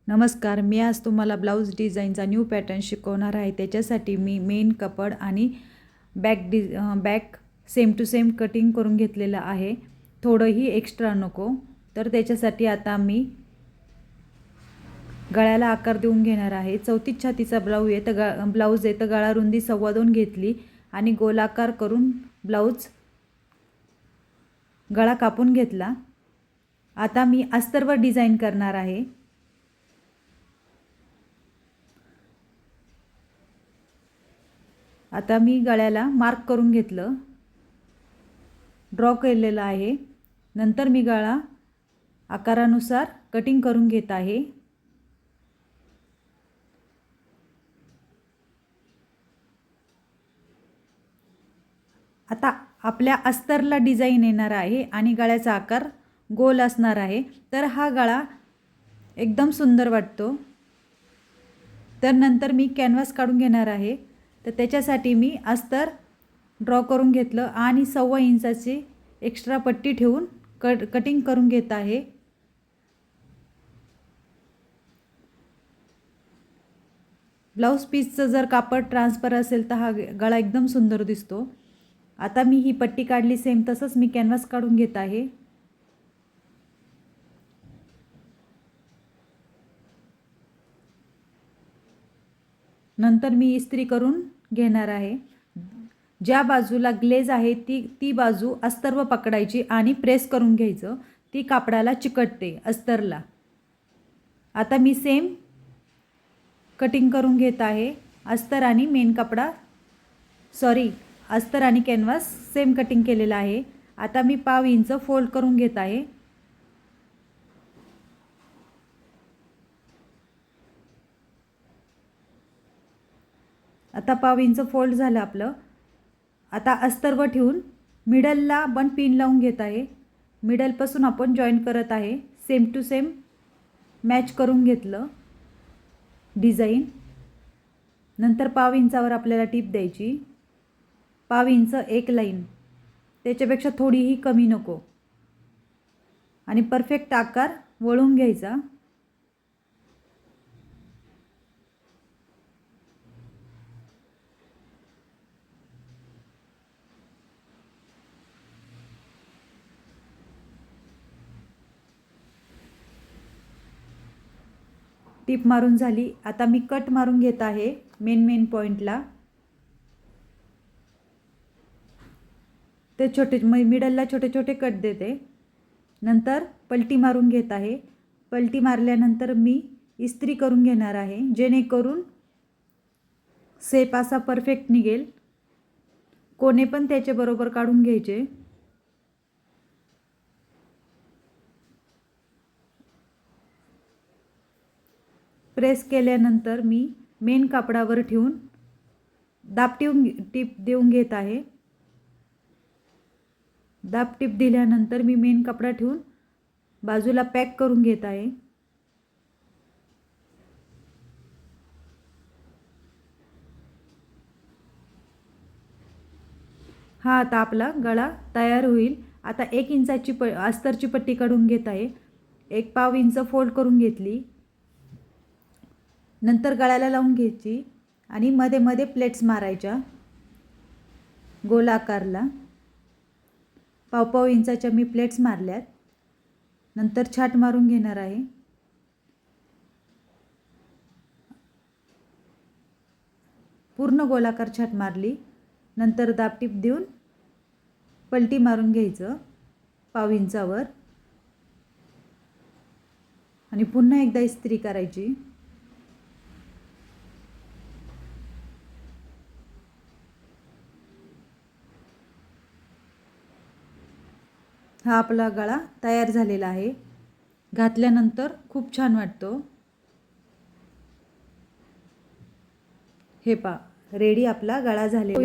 नमस्कार, मी आज तुम्हाला ब्लाऊज डिझाईनचा न्यू पॅटर्न शिकवणार आहे। त्याच्यासाठी मी मेन कपड आणि back same to same cutting करून घेतलेलं आहे। थोडंही एक्स्ट्रा नको, तर त्याच्यासाठी आता मी गळ्याला आकार देऊन घेणार आहे। 34 छातीचा ब्लाऊज आहे, तर गळा रुंदी 2.25 घेतली आणि गोलाकार करून गळा कापून घेतला। आता मी अस्तरवर डिझाईन करणार आहे। आता मी गळ्याला मार्क करून घेतलं, ड्रॉ केलेलं आहे। नंतर मी गळा आकारानुसार कटिंग करून घेत आहे। आता आपल्या अस्तरला डिझाईन येणार आहे आणि गळ्याचा आकार गोल असणार आहे, तर हा गळा एकदम सुंदर वाटतो। तर नंतर मी कॅनव्हास काढून घेणार आहे, तर त्याच्यासाठी मी अस्तर ड्रॉ करून घेतलं आणि 1.25 इंचाची एक्स्ट्रा पट्टी ठेवून कटिंग करून घेत आहे। ब्लाऊज पीसचं जर कापड ट्रान्सफर असेल तर हा गळा एकदम सुंदर दिसतो। आता मी ही पट्टी काढली, सेम तसंच मी कॅनव्हास काढून घेत आहे। नंतर मी इस्त्री करून घेणार आहे। ज्या बाजूला ग्लेज आहे ती बाजू अस्तरवर पकडायची आणि प्रेस करून घ्यायचं, ती कापडाला चिकटते अस्तरला। आता मी सेम कटिंग करून घेत आहे। अस्तर आणि कॅनव्हास सेम कटिंग केलेला आहे। आता मी 1/2 इंच फोल्ड करून घेत आहे। आता 1/2 इंच फोल्ड झालं आपलं। आता अस्तरवर ठेवून मिडलला आपण पिन लावून घेत आहे। मिडलपासून आपण जॉईन करत आहे। सेम टू सेम मॅच करून घेतलं डिझाईन। नंतर 1/2 इंचावर आपल्याला टीप द्यायची। 1/2 इंच एक लाईन, त्याच्यापेक्षा थोडीही कमी नको, आणि परफेक्ट आकार वळून घ्यायचा। टीप मारून झाली। आता मी कट मारून घेत आहे मेन पॉइंटला। ते मिडलला छोटे छोटे कट देते। नंतर पलटी मारून घेत आहे। पलटी मारल्यानंतर मी इस्त्री करून घेणार आहे, जेणेकरून शेप असा परफेक्ट निघेल। कोणे पण त्याचे बरोबर काढून घ्यायचे। प्रेस केल्यानंतर मी मेन कापडावर ठेवून टीप देऊन घेत आहे। दाब टीप दिल्यानंतर मी मेन कपडा ठेवून बाजूला पॅक करून घेत आहे। हा आता आपला गळा तयार होईल। आता 1 इंचाची अस्तरची पट्टी काढून घेत आहे। 1/2 इंच फोल्ड करून घेतली। नंतर गळ्याला लावून घ्यायची आणि मध्ये मध्ये प्लेट्स मारायच्या गोलाकारला। 1/2 इंचाच्या मी प्लेट्स मारल्यात। नंतर छाट मारून घेणार आहे। पूर्ण गोलाकार छाट मारली। नंतर दाब टीप देऊन पलटी मारून घ्यायचं 1/2 इंचावर आणि पुन्हा एकदा इस्त्री करायची। हा आपला गळा तयार झालेला आहे। घातल्यानंतर खूप छान वाटतो। हे पहा, रेडी आपला गळा झालेला